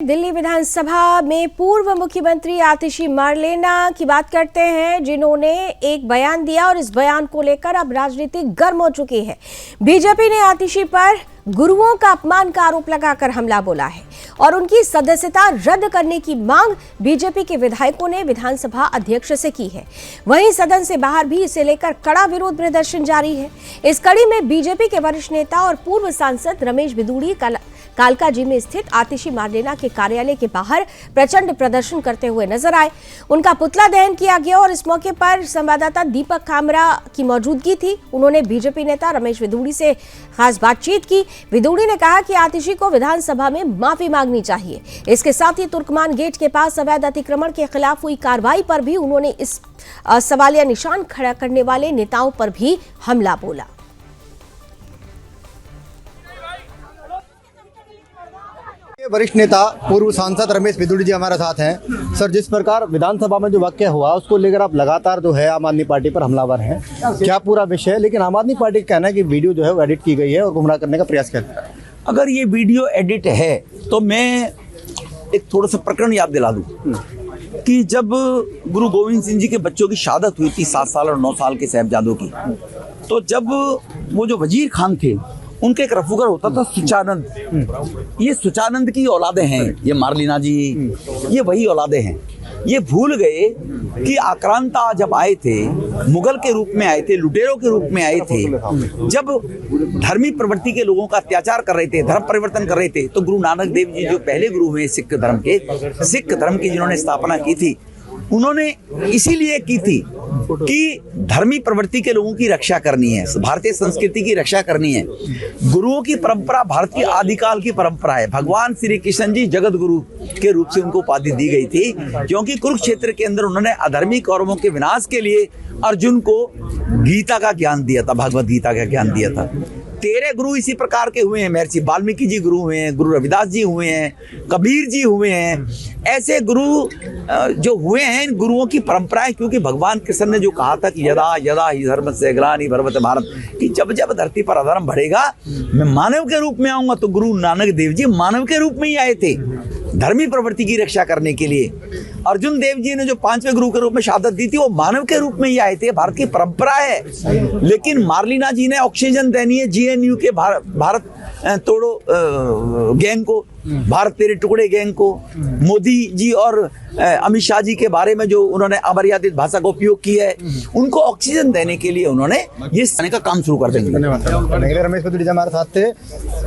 दिल्ली विधानसभा में पूर्व मुख्यमंत्री आतिशी मारलेना की बात करते हैं, जिन्होंने एक बयान दिया और इस बयान को लेकर अब राजनीति गर्म हो चुकी है। बीजेपी ने आतिशी पर गुरुओं का अपमान का आरोप लगाकर हमला बोला है और उनकी सदस्यता रद्द करने की मांग बीजेपी के विधायकों ने विधानसभा अध्यक्ष से की है। वहीं सदन से बाहर भी इसे लेकर कड़ा विरोध प्रदर्शन जारी है। इस कड़ी में बीजेपी के वरिष्ठ नेता और पूर्व सांसद रमेश बिदूड़ी कालकाजी में स्थित आतिशी मारलेना के कार्यालय के बाहर प्रचंड प्रदर्शन करते हुए नजर आए। उनका पुतला दहन किया गया और इस मौके पर संवाददाता दीपक कामरा की मौजूदगी थी। उन्होंने बीजेपी नेता रमेश बिदूड़ी से खास बातचीत की। बिदूड़ी ने कहा कि आतिशी को विधानसभा में माफी मांगनी चाहिए। इसके साथ ही तुर्कमान गेट के पास अवैध अतिक्रमण के खिलाफ हुई कार्रवाई पर भी उन्होंने इस सवालिया निशान खड़ा करने वाले नेताओं पर भी हमला बोला। वरिष्ठ नेता पूर्व सांसद रमेश बिदूड़ी जी हमारे साथ हैं। सर, जिस प्रकार विधानसभा में जो वाक्य हुआ उसको लेकर आप लगातार जो है आम आदमी पार्टी पर हमलावर हैं, क्या पूरा विषय है? लेकिन आम आदमी पार्टी का कहना है कि वीडियो जो है वो एडिट की गई है और गुमराह करने का प्रयास किया है। अगर ये वीडियो एडिट है तो मैं एक थोड़ा सा प्रकरण याद दिला दूं कि जब गुरु गोविंद सिंह जी के बच्चों की शहादत हुई थी 7 साल और 9 साल के साहिबजादों की, तो जब वो जो वजीर खान थे उनके एक रफूकर होता था सुचानंद। ये सुचानंद की औलादे हैं, ये मारलेना जी, ये वही औलादे हैं। ये भूल गए कि आक्रांता जब आए थे, मुगल के रूप में आए थे, लुटेरों के रूप में आए थे, जब धर्मी प्रवृत्ति के लोगों का अत्याचार कर रहे थे, धर्म परिवर्तन कर रहे थे, तो गुरु नानक देव जी जो पहले गुरु हुए सिख धर्म की जिन्होंने स्थापना की थी, उन्होंने इसीलिए की थी कि धर्मी प्रवृत्ति के लोगों की रक्षा करनी है, भारतीय संस्कृति की रक्षा करनी है। गुरुओं की परंपरा भारत की आदिकाल की परंपरा है। भगवान श्री कृष्ण जी जगत गुरु के रूप से उनको उपाधि दी गई थी, क्योंकि कुरुक्षेत्र के अंदर उन्होंने अधर्मी कौरवों के विनाश के लिए अर्जुन को गीता का ज्ञान दिया था, भगवत गीता का ज्ञान दिया था। 13 गुरु इसी प्रकार के हुए हैं। महर्षि वाल्मीकि जी गुरु हुए हैं, गुरु रविदास जी हुए हैं, कबीर जी हुए हैं। ऐसे गुरु जो हुए हैं, इन गुरुओं की परंपराएं, क्योंकि भगवान कृष्ण ने जो कहा था कि यदा यदा ही धर्मस्य ग्लानि भवति भारत, कि जब जब धरती पर अधर्म बढ़ेगा मैं मानव के रूप में आऊंगा। तो गुरु नानक देव जी मानव के रूप में ही आए थे, धर्मी प्रवृत्ति की रक्षा करने के लिए। अर्जुन देव जी ने जो 5वें गुरु के रूप में शहादत दी थी, वो मानव के रूप में ही आए थे। भारत की परंपरा है। लेकिन मारलेना जी ने ऑक्सीजन देनी है GNU के भारत तोड़ो गैंग को, भारत तेरे टुकड़े गैंग को, मोदी जी और अमित शाह जी के बारे में जो उन्होंने अमर्यादित भाषा का उपयोग किया है, उनको ऑक्सीजन देने के लिए उन्होंने ये करने का काम शुरू कर देंगे। धन्यवाद। रमेश बिदूड़ी जी हमारे साथ थे,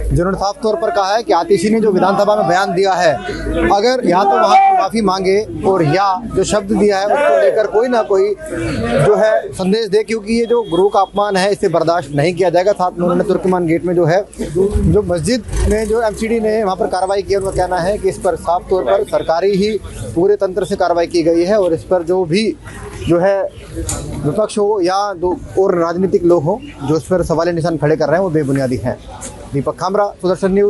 जिन्होंने साफ तौर पर कहा है कि आतिशी ने जो विधानसभा में बयान दिया है, अगर यहाँ तो वहाँ माफी मांगे और या जो शब्द दिया है उसको लेकर कोई ना कोई जो है संदेश दे, क्योंकि ये जो गुरु का अपमान है इसे बर्दाश्त नहीं किया जाएगा। साथ में उन्होंने तुर्कमान गेट में जो है जो मस्जिद में जो MCD ने वहाँ पर कार्रवाई की, उनका कहना है कि इस पर साफ तौर पर सरकारी ही पूरे तंत्र से कार्रवाई की गई है और इस पर जो भी जो है विपक्ष हो या और राजनीतिक लोग हो जो इस पर सवालिया निशान खड़े कर रहे हैं वो बेबुनियादी हैं। दीपक कामरा, सुदर्शन न्यूज।